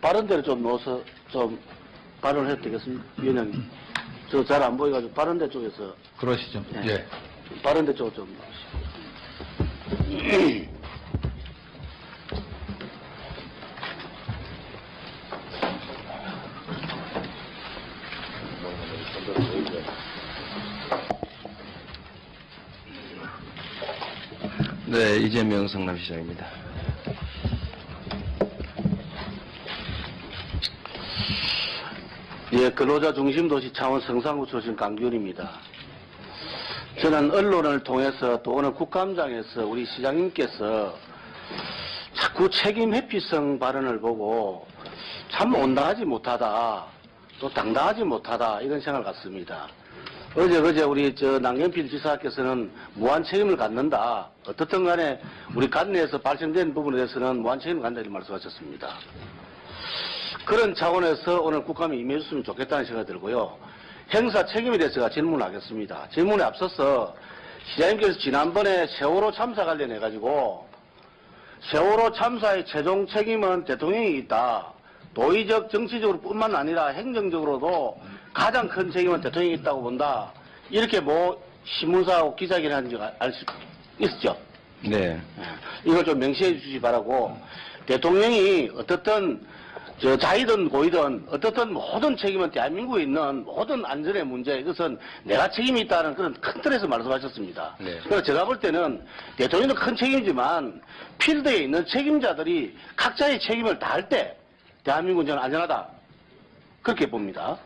바른 데를 좀 넣어서 좀 발언을 해도 되겠습니까? 위원장님. 저 잘 안 보여가지고 바른 데 쪽에서. 그러시죠. 네. 예. 바른 데 쪽으로 좀 넣으시고. 네, 이재명 성남시장입니다. 예, 근로자 중심 도시 창원 성산구 출신 강기훈입니다. 저는 언론을 통해서 또 오늘 국감장에서 우리 시장님께서 자꾸 책임 회피성 발언을 보고 참 온당하지 못하다, 또 당당하지 못하다 이런 생각을 갖습니다. 어제 우리 남경필 지사께서는 무한 책임을 갖는다. 어떻든 간에 우리 관내에서 발생된 부분에 대해서는 무한 책임을 갖는다 이렇게 말씀하셨습니다. 그런 차원에서 오늘 국감에 임해줬으면 좋겠다는 생각이 들고요. 행사 책임에 대해서 제가 질문을 하겠습니다. 질문에 앞서서 시장님께서 지난번에 세월호 참사 관련해가지고 세월호 참사의 최종 책임은 대통령이 있다. 도의적 정치적으로 뿐만 아니라 행정적으로도 가장 큰 책임은 대통령이 있다고 본다. 이렇게 신문사하고 기자회견 한 알 수 있었죠? 네. 이걸 좀 명시해 주시기 바라고, 대통령이 어떻든 자이든 고이든 어떻든 모든 책임은 대한민국에 있는 모든 안전의 문제, 이것은 내가 책임이 있다는 그런 큰 틀에서 말씀하셨습니다. 네. 그래서 제가 볼 때는 대통령도 큰 책임이지만 필드에 있는 책임자들이 각자의 책임을 다할 때 대한민국은 저는 안전하다, 그렇게 봅니다.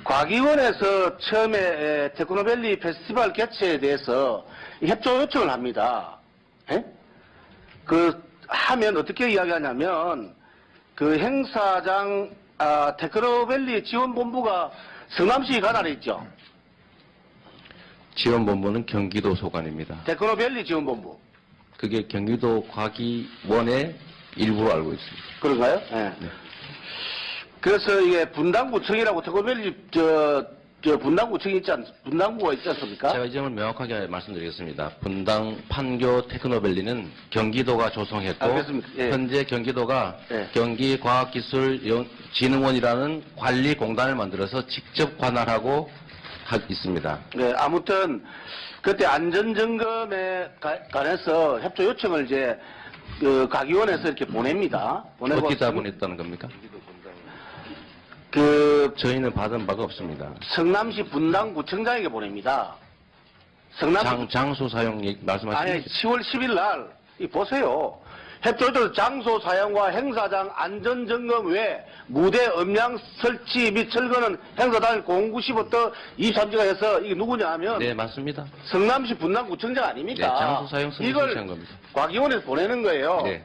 과기원에서 처음에 테크노밸리 페스티벌 개최에 대해서 협조 요청을 합니다. 예? 하면 어떻게 이야기하냐면, 행사장, 테크노밸리 지원본부가 성남시 관할에 있죠. 지원본부는 경기도 소관입니다. 테크노밸리 지원본부. 그게 경기도 과기원의 일부로 알고 있습니다. 그런가요? 예. 네. 그래서 이게 분당구청이라고 테크노밸리, 분당구청이 분당구가 있지 않습니까? 제가 이 점을 명확하게 말씀드리겠습니다. 분당 판교 테크노밸리는 경기도가 조성했고, 알겠습니다. 예. 현재 경기도가 예. 경기과학기술진흥원이라는 관리공단을 만들어서 직접 관할하고 있습니다. 네, 아무튼 그때 안전점검에 관해서 협조 요청을 이제 과기원에서 이렇게 보냅니다. 보내고 어디다 보냈다는 겁니까? 저희는 받은 바가 없습니다. 성남시 분당구청장에게 보냅니다. 장소 사용 말씀하시는 아니, 10월 10일 날, 보세요. 협조조 장소 사용과 행사장 안전점검 외 무대 음량 설치 및 철거는 행사 당일 09시부터 23시가 해서 이게 누구냐 하면. 네, 맞습니다. 성남시 분당구청장 아닙니까? 네, 장소 사용 설치한 겁니다. 과기원에서 보내는 거예요. 네.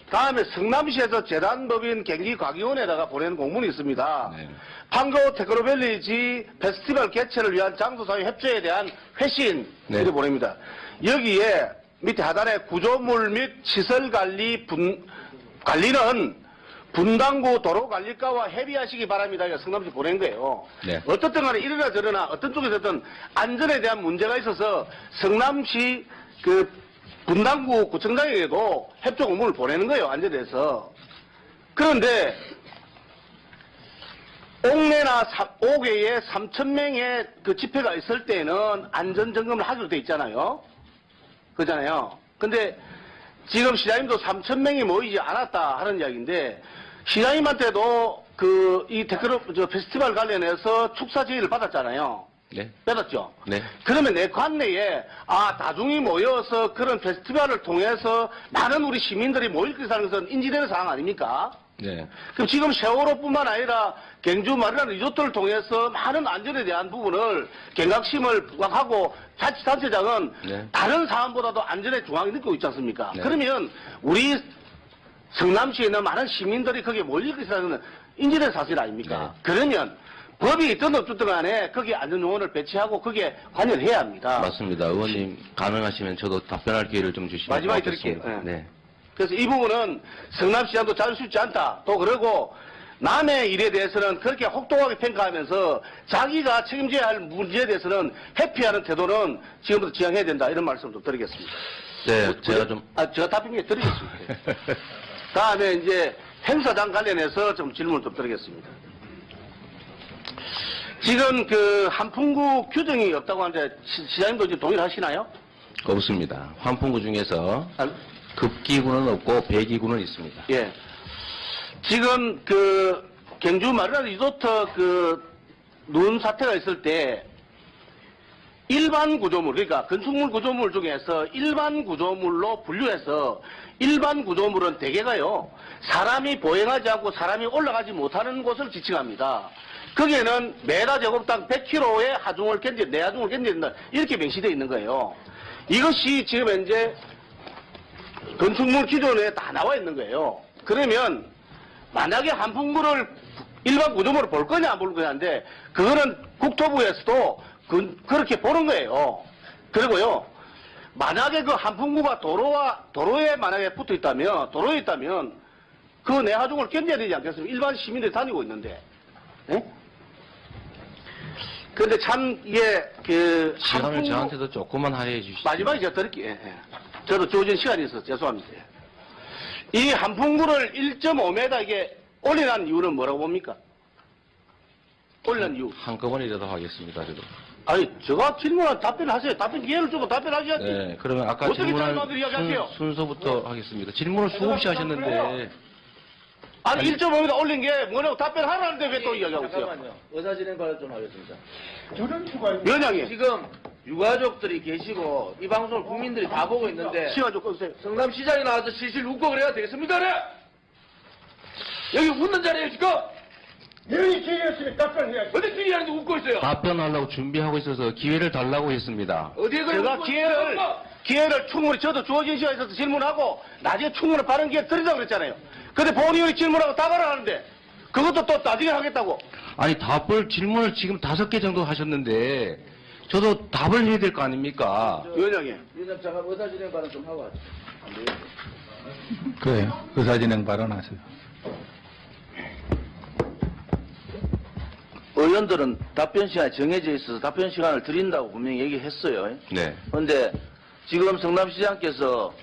다음에 성남시에서 재단법인 경기과기원에다가 보내는 공문이 있습니다. 네. 판교 테크노밸리지 페스티벌 개최를 위한 장소 사용 협조에 대한 회신, 네. 이렇게 보냅니다. 여기에 밑에 하단에 구조물 및 시설 관리는 분당구 도로관리과와 협의하시기 바랍니다. 성남시 보낸 거예요. 네. 어떻든 간에 이러나 저러나 어떤 쪽에서든 안전에 대한 문제가 있어서 성남시 분당구 구청장에게도 협조 공문을 보내는 거예요, 안전에 대해서. 그런데 옥내나 5개에 3,000명의 집회가 있을 때는 안전점검을 하기로 돼 있잖아요. 그렇잖아요. 근데 지금 시장님도 3,000명이 모이지 않았다 하는 이야기인데, 시장님한테도 이 페스티벌 관련해서 축사 제의를 받았잖아요. 네. 받았죠? 네. 그러면 내 관내에, 다중이 모여서 그런 페스티벌을 통해서 많은 우리 시민들이 모일 것이라는 것은 인지되는 사항 아닙니까? 네. 그럼 지금 세월호뿐만 아니라 경주 마리나 리조트를 통해서 많은 안전에 대한 부분을 경각심을 부각하고 자치단체장은 네. 다른 사안보다도 안전에 중앙에 느끼고 있지 않습니까? 네. 그러면 우리 성남시에 있는 많은 시민들이 거기에 몰릴 것이라는 인지된 사실 아닙니까? 네. 그러면 법이 있든 없든 간에 거기에 안전요원을 배치하고 거기에 관여를 해야 합니다. 맞습니다. 의원님 가능하시면 저도 답변할 기회를 좀 주시면 마지막에 고맙겠습니다. 드릴게요. 네. 그래서 이 부분은 성남시장도 잘 쉽지 않다. 또 그러고 남의 일에 대해서는 그렇게 혹독하게 평가하면서 자기가 책임져야 할 문제에 대해서는 회피하는 태도는 지금부터 지양해야 된다. 이런 말씀을 좀 드리겠습니다. 네, 제가 답변해 드리겠습니다. 다음에 이제 행사장 관련해서 좀 질문을 좀 드리겠습니다. 지금 그 한풍구 규정이 없다고 하는데 시장님도 지금 동의하시나요? 없습니다. 환풍구 중에서 아, 급기구는 없고 배기구는 있습니다. 예. 지금 그 경주 마리나 리조트 그 눈 사태가 있을 때 일반 구조물, 그러니까 건축물 구조물 중에서 일반 구조물로 분류해서 일반 구조물은 대개가요, 사람이 보행하지 않고 사람이 올라가지 못하는 곳을 지칭합니다. 거기에는 메다 제곱당 100kg의 하중을 내하중을 견뎌야 된다. 이렇게 명시되어 있는 거예요. 이것이 지금 현재 건축물 기존에 다 나와 있는 거예요. 그러면 만약에 한풍구를 일반 구조물을 볼 거냐 안 볼 거냐인데 그거는 국토부에서도 그렇게 보는 거예요. 그리고요, 만약에 그 한풍구가 도로에 만약에 붙어 있다면, 도로에 있다면 그 내하중을 견뎌야 되지 않겠습니까? 일반 시민들이 다니고 있는데. 예? 근데 참 이게 그 시간을 한풍구- 저한테도 조금만 할애해 주시죠. 마지막에 제가 드릴게요. 예. 저도 주어진 시간이 있어서 죄송합니다. 이 한풍구를 1.5m 이게 올려놓은 이유는 뭐라고 봅니까? 올려놓은 이유. 한꺼번이라도 하겠습니다. 저도. 아니, 제가 질문한 답변하세요. 답변 기회를 주고 답변하셔야지. 네, 그러면 아까 어떻게 질문한 잘못을 이야기하세요? 순서부터 하겠습니다. 질문을 수없이 하셨는데 아니, 1.5m 올린 게 뭐냐고 답변하라는데 왜 또 이야기하고 있어요? 잠깐만요. 의사진행 발언 좀 하겠습니다. 위원장님, 지금 유가족들이 계시고 이 방송을 국민들이 다 보고 있는데 시간 좀 꺼주세요. 성남시장이 나와서 실실 웃고 그래야 되겠습니까? 그래? 여기 웃는 자리에 지금 여기 기회였으면 답변해야지. 어디 기회하는데 웃고 있어요? 답변하려고 준비하고 있어서 기회를 달라고 했습니다. 어디에 그래 제가 웃고 있어요? 기회를 충분히 저도 주어진 시간에 있어서 질문하고 나중에 충분히 발언 기회 드리자고 그랬잖아요. 근데 본의원이 질문하고 답을 하는데 그것도 또 나중에 하겠다고. 아니 질문을 지금 5개 정도 하셨는데 저도 답을 해야 될 거 아닙니까? 위원장님. 위원장 잠깐 의사진행 발언 좀 하고 하죠. 안 돼요? 그래요. 의사진행 발언하세요. 의원들은 답변 시간이 정해져 있어서 답변 시간을 드린다고 분명히 얘기했어요. 네. 그런데 지금 성남시장께서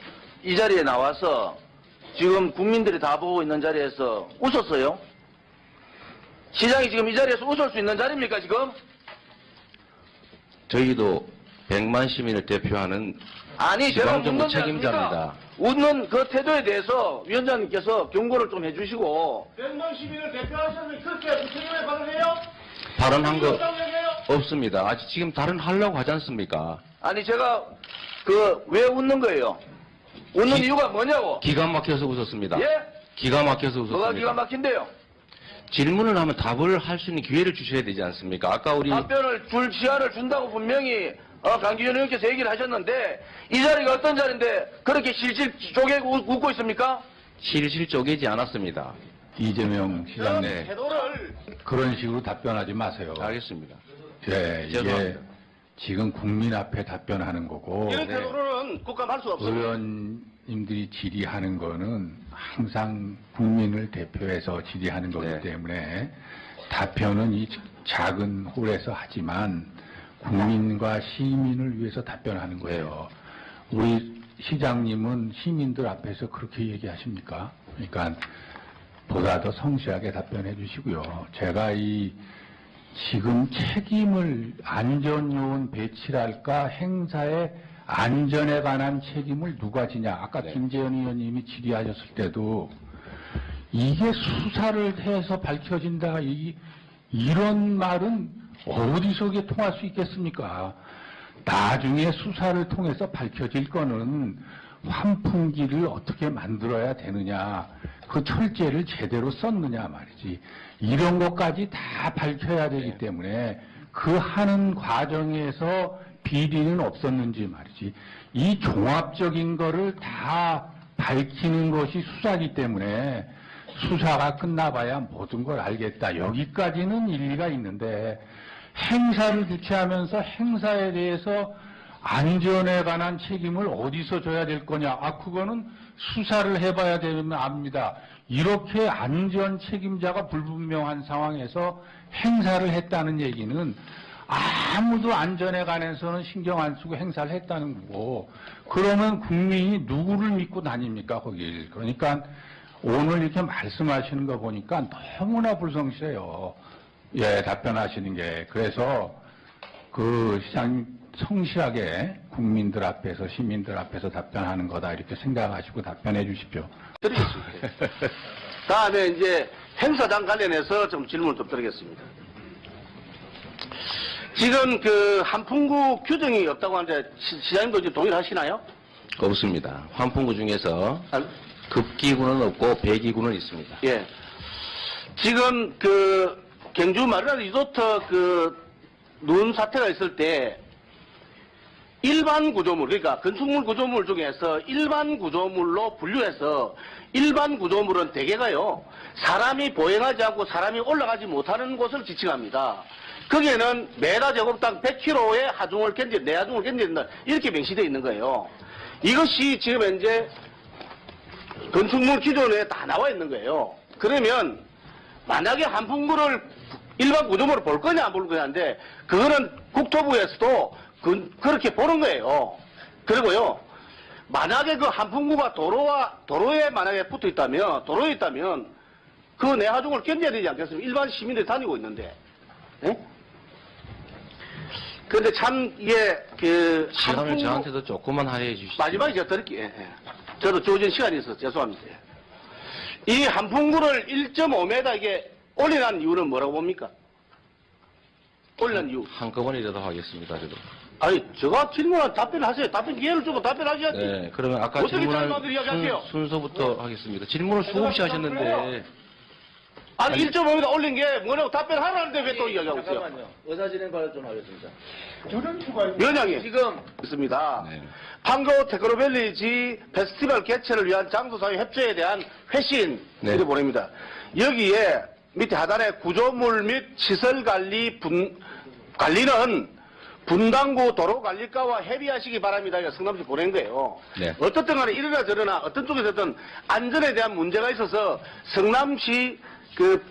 이 자리에 나와서 지금 국민들이 다 보고 있는 자리에서 웃었어요? 시장이 지금 이 자리에서 웃을 수 있는 자리입니까, 지금? 저희도 100만 시민을 대표하는 아니, 제가 지방정부 웃는 게 책임자입니다. 아닙니다. 웃는 그 태도에 대해서 위원장님께서 경고를 좀 해주시고, 100만 시민을 대표하시는 그렇게 부처님의 발언해요? 발언한 거 없습니다. 아직 지금 다른 하려고 하지 않습니까? 아니, 제가 왜 웃는 거예요? 웃는 이유가 뭐냐고? 기가 막혀서 웃었습니다. 예? 기가 막혀서 뭐가 웃었습니다. 기가 막힌데요? 질문을 하면 답을 할 수 있는 기회를 주셔야 되지 않습니까? 아까 우리 답변을 줄 시간을 준다고 분명히 강기현 의원께서 얘기를 하셨는데 이 자리가 어떤 자리인데 그렇게 실실 쪼개고 웃고 있습니까? 실실 쪼개지 않았습니다. 이재명 시장님, 네. 태도를 그런 식으로 답변하지 마세요. 알겠습니다. 예, 이게 죄송합니다. 지금 국민 앞에 답변하는 거고, 이런 태도로는 국감할 수 없어요. 의원님들이 질의하는 거는 항상 국민을 대표해서 질의하는 거기 네. 때문에 답변은 이 작은 홀에서 하지만 국민과 시민을 위해서 답변하는 거예요. 우리 시장님은 시민들 앞에서 그렇게 얘기하십니까? 그러니까 보다 더 성실하게 답변해 주시고요. 제가 지금 책임을 안전요원 배치랄까 행사의 안전에 관한 책임을 누가 지냐. 아까 김재현 의원님이 질의하셨을 때도 이게 수사를 해서 밝혀진다. 이런 말은 어디서 이게 통할 수 있겠습니까? 나중에 수사를 통해서 밝혀질 거는 환풍기를 어떻게 만들어야 되느냐, 그 철제를 제대로 썼느냐 말이지. 이런 것까지 다 밝혀야 되기 때문에 그 하는 과정에서 비리는 없었는지 말이지. 이 종합적인 거를 다 밝히는 것이 수사기 때문에 수사가 끝나봐야 모든 걸 알겠다. 여기까지는 일리가 있는데 행사를 주최하면서 행사에 대해서 안전에 관한 책임을 어디서 져야 될 거냐. 그거는 수사를 해봐야 되면 압니다. 이렇게 안전 책임자가 불분명한 상황에서 행사를 했다는 얘기는 아무도 안전에 관해서는 신경 안 쓰고 행사를 했다는 거고, 그러면 국민이 누구를 믿고 다닙니까, 거길. 그러니까 오늘 이렇게 말씀하시는 거 보니까 너무나 불성실해요. 예, 답변하시는 게. 그래서 그 시장님 성실하게 국민들 앞에서, 시민들 앞에서 답변하는 거다, 이렇게 생각하시고 답변해 주십시오. 드리겠습니다. 다음에 이제 행사장 관련해서 좀 질문을 좀 드리겠습니다. 지금 그 한풍구 규정이 없다고 하는데 시장님도 이제 동의하시나요? 없습니다. 환풍구 중에서 아, 급기구는 없고 배기구는 있습니다. 예. 지금 그 경주 마리나 리조트 그 눈 사태가 있을 때 일반 구조물, 그러니까 건축물 구조물 중에서 일반 구조물로 분류해서 일반 구조물은 대개가요, 사람이 보행하지 않고 사람이 올라가지 못하는 곳을 지칭합니다. 거기에는 메다 제곱당 100kg의 하중을 내하중을 견뎌야 된다, 이렇게 명시되어 있는 거예요. 이것이 지금 현재 건축물 기존에 다 나와 있는 거예요. 그러면 만약에 한풍구를 일반 구조물을 볼 거냐 안 볼 거냐인데, 그거는 국토부에서도 그렇게 보는 거예요. 그리고요, 만약에 그 한풍구가 도로에 만약에 붙어 있다면, 도로에 있다면, 그 내하중을 견뎌야 되지 않겠습니까? 일반 시민들이 다니고 있는데. 예? 근데 참, 이게, 시간을 저한테도 조금만 할애해 주시죠. 마지막에 제가 드릴게요. 예, 예. 저도 주어진 시간이 있어서 죄송합니다. 이 한풍구를 1.5m 이게 올리는 이유는 뭐라고 봅니까? 올리는 이유. 한꺼번에라도 하겠습니다. 그래도. 아니, 제가 질문한 답변하세요. 답변 기회를 주고 답변하셔야지. 네, 그러면 아까 어떻게 질문한 잘못을 이야기하세요? 순서부터 하겠습니다. 질문을 수없이 하셨는데 아니, 1.5m 올린 게 뭐냐고 답변하라는데 왜 또 이야기하고 있어요? 잠깐만요. 의사진행 발언 좀 하겠습니다. 위원장님. 지금 있습니다. 네. 판교 테크노밸리지 페스티벌 개최를 위한 장소사회 협조에 대한 회신 네. 이렇게 보냅니다. 여기에 밑에 하단에 구조물 및 시설 관리는 분당구 도로관리과와 협의하시기 바랍니다. 이거 성남시 보낸 거예요. 네. 어떻든 간에 이러나 저러나 어떤 쪽에서든 안전에 대한 문제가 있어서 성남시 그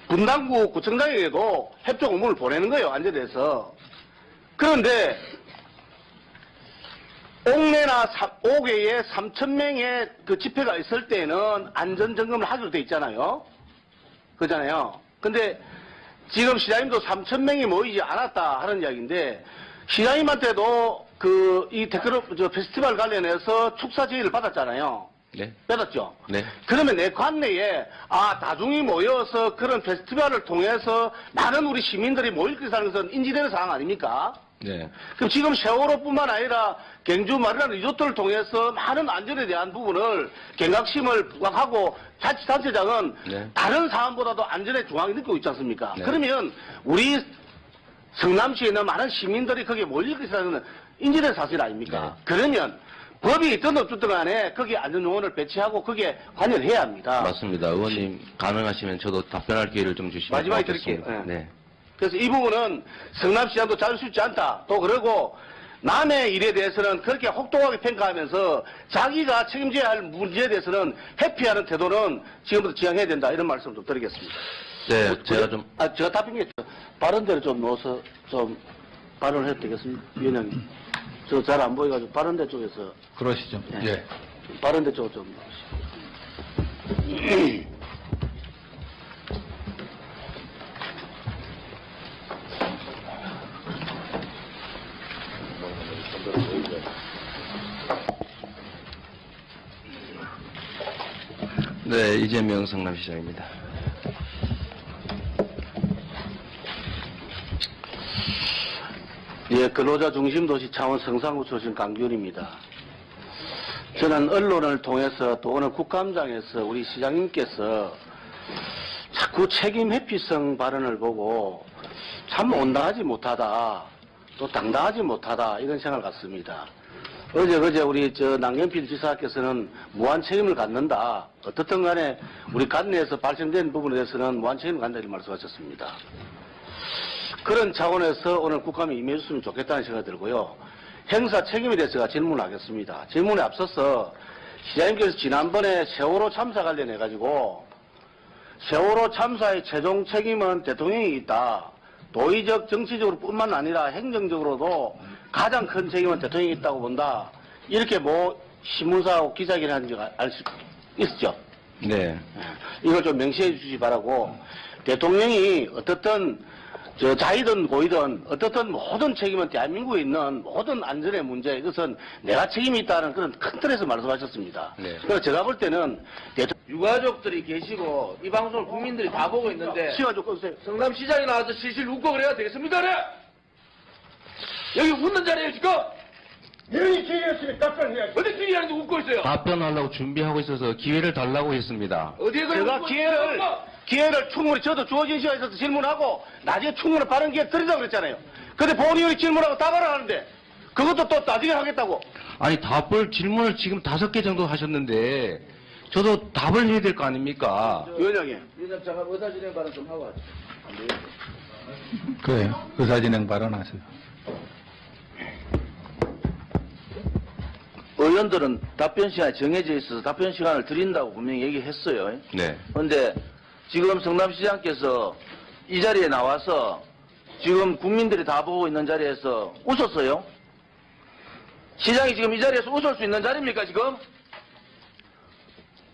분당구 구청장에게도 협조 공문을 보내는 거예요. 안전에 대해서. 그런데 옥내나 5개에 3,000명의 그 집회가 있을 때는 안전점검을 하기로 돼 있잖아요. 그잖아요. 근데 지금 시장님도 3,000명이 모이지 않았다 하는 이야기인데, 시장님한테도 이 페스티벌 관련해서 축사 제의를 받았잖아요. 네. 받았죠? 네. 그러면 내 관내에, 다중이 모여서 그런 페스티벌을 통해서 많은 우리 시민들이 모일 것이라는 것은 인지되는 사항 아닙니까? 네. 그럼 지금 세월호뿐만 아니라 경주 마리나 리조트를 통해서 많은 안전에 대한 부분을 경각심을 부각하고 자치단체장은 네. 다른 사안보다도 안전에 중앙에 느끼고 있지 않습니까? 네. 그러면 우리 성남시에 있는 많은 시민들이 거기에 몰릴 것이라는 인지된 사실 아닙니까? 네. 그러면 법이 있든 없든 간에 거기에 안전요원을 배치하고 거기에 관여를 해야 합니다. 맞습니다. 의원님 가능하시면 저도 답변할 기회를 좀 주시면 마지막에 고맙겠습니다. 드릴게요. 네. 네. 그래서 이 부분은 성남시장도 잘 쉽지 않다. 또 그러고 남의 일에 대해서는 그렇게 혹독하게 평가하면서 자기가 책임져야 할 문제에 대해서는 회피하는 태도는 지금부터 지양해야 된다. 이런 말씀 좀 드리겠습니다. 네, 제가 좀 제가 답변했죠. 바른대로 좀 넣어서 좀 발언을 해도 되겠습니다. 위원장님. 저 잘 안 보여가지고 바른대 쪽에서. 그러시죠. 네. 예. 바른대 쪽으로 좀 넣으시죠. 네, 이재명 성남시장입니다. 예, 근로자 중심 도시 창원 성산구 출신 강균입니다. 저는 언론을 통해서 또 오늘 국감장에서 우리 시장님께서 자꾸 책임 회피성 발언을 보고 참 온당하지 못하다, 또 당당하지 못하다, 이런 생각을 갖습니다. 어제 우리 남경필 지사께서는 무한 책임을 갖는다. 어떻든 간에 우리 관내에서 발생된 부분에 대해서는 무한 책임을 갖는다 이런 말씀하셨습니다. 그런 차원에서 오늘 국감에 임해줬으면 좋겠다는 생각이 들고요. 행사 책임에 대해서 제가 질문하겠습니다. 질문에 앞서서 시장님께서 지난번에 세월호 참사 관련해가지고 세월호 참사의 최종 책임은 대통령이 있다. 도의적, 정치적으로 뿐만 아니라 행정적으로도 가장 큰 책임은 대통령이 있다고 본다. 이렇게 신문사하고 기자회견 한 알 수 있었죠. 네. 이걸 좀 명시해 주시기 바라고, 대통령이 어떻든 자이든 고이든 어떻든 모든 책임은 대한민국에 있는 모든 안전의 문제, 이것은 내가 책임이 있다는 그런 큰 틀에서 말씀하셨습니다. 네. 그래서 제가 볼 때는 유가족들이 계시고 이 방송을 국민들이 다 보고 있는데 시간 좀 꺼주세요. 성남시장이 나와서 실실 웃고 그래야 되겠습니까? 그래? 여기 웃는 자리에 지금 여기 기회였으면 답변해야지. 어디 기회하는데 웃고 있어요? 답변하려고 준비하고 있어서 기회를 달라고 했습니다. 어디에 그래 제가 웃고 있어요? 기회를 충분히 저도 주어진 시간에 있어서 질문하고 나중에 충분히 빠른 기회 드리자고 그랬잖아요. 근데 본의원이 질문하고 답을 하는데 그것도 또 나중에 하겠다고. 아니, 질문을 지금 5개 정도 하셨는데, 저도 답을 해야 될 거 아닙니까? 위원장님. 위원장 잠깐 의사진행 발언 좀 하고 하죠. 그래요. 의사진행 발언하세요. 의원들은 답변 시간이 정해져 있어서 답변 시간을 드린다고 분명히 얘기했어요. 네. 그런데 지금 성남시장께서 이 자리에 나와서 지금 국민들이 다 보고 있는 자리에서 웃었어요? 시장이 지금 이 자리에서 웃을 수 있는 자리입니까, 지금?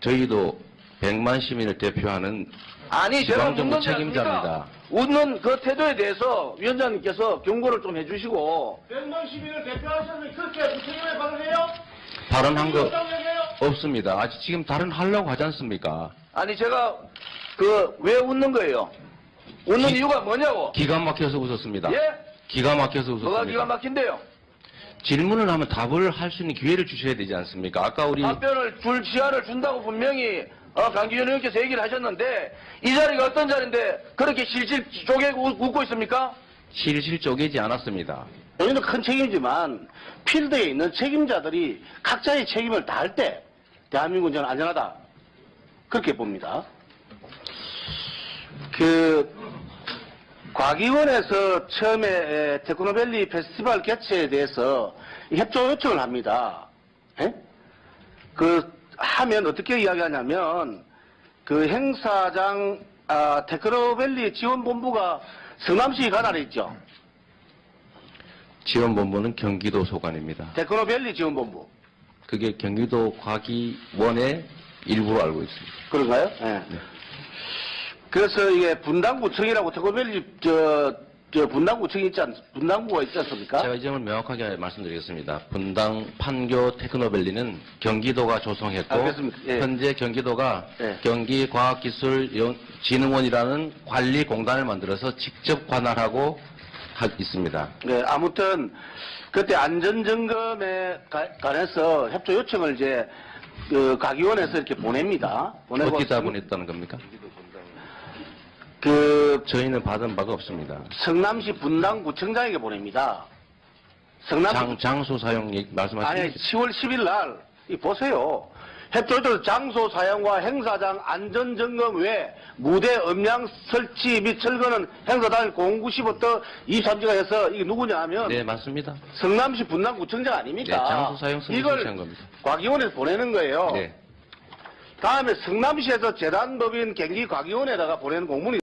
저희도 100만 시민을 대표하는 아니, 제가 지방정부 묻는 게 책임자입니다. 아닙니까? 웃는 그 태도에 대해서 위원장님께서 경고를 좀 해주시고, 100만 시민을 대표하셨는데 그렇게 무책임하게 발언해요? 발언한 거 없습니다. 아직 지금 하려고 하지 않습니까? 아니, 제가 왜 웃는 거예요? 웃는 이유가 뭐냐고? 기가 막혀서 웃었습니다. 예? 기가 막혀서 뭐가 기가 웃었습니다. 막힌데요? 질문을 하면 답을 할 수 있는 기회를 주셔야 되지 않습니까? 아까 우리 답변을 줄 시간을 준다고 분명히 강기현 의원께서 얘기를 하셨는데 이 자리가 어떤 자리인데 그렇게 실실 쪼개고 웃고 있습니까? 실실 쪼개지 않았습니다. 저희는 큰 책임이지만 필드에 있는 책임자들이 각자의 책임을 다할 때 대한민국은 저는 안전하다. 그렇게 봅니다. 과기원에서 처음에 테크노밸리 페스티벌 개최에 대해서 협조 요청을 합니다. 예? 하면 어떻게 이야기하냐면, 행사장, 테크노밸리 지원본부가 성남시 관할에 있죠. 지원본부는 경기도 소관입니다. 테크노밸리 지원본부. 그게 경기도 과기원의 일부로 알고 있습니다. 그런가요? 예. 네. 그래서 이게 분당구청이라고 테크노밸리, 분당구청이 분당구가 있지 않습니까? 제가 이 점을 명확하게 말씀드리겠습니다. 분당 판교 테크노밸리는 경기도가 조성했고, 알겠습니다. 예. 현재 경기도가 예. 경기과학기술진흥원이라는 관리공단을 만들어서 직접 관할하고 있습니다. 네, 아무튼 그때 안전점검에 관해서 협조 요청을 이제 과기원에서 이렇게 보냅니다. 보내고 어디다 보냈다는 겁니까? 저희는 받은 바가 없습니다. 성남시 분당구청장에게 보냅니다. 장소 사용 아니, 말씀하시는 10월 10일 날, 보세요. 협조조 장소 사용과 행사장 안전점검 외 무대 음량 설치 및 철거는 행사당 공구시부터 23지가 해서 이게 누구냐 하면 네, 맞습니다. 성남시 분당구청장 아닙니까? 네, 장소 사용 승인 이걸 설치한 겁니다. 과기원에서 보내는 거예요. 네. 다음에 성남시에서 재단법인 경기과기원에다가 보내는 공문이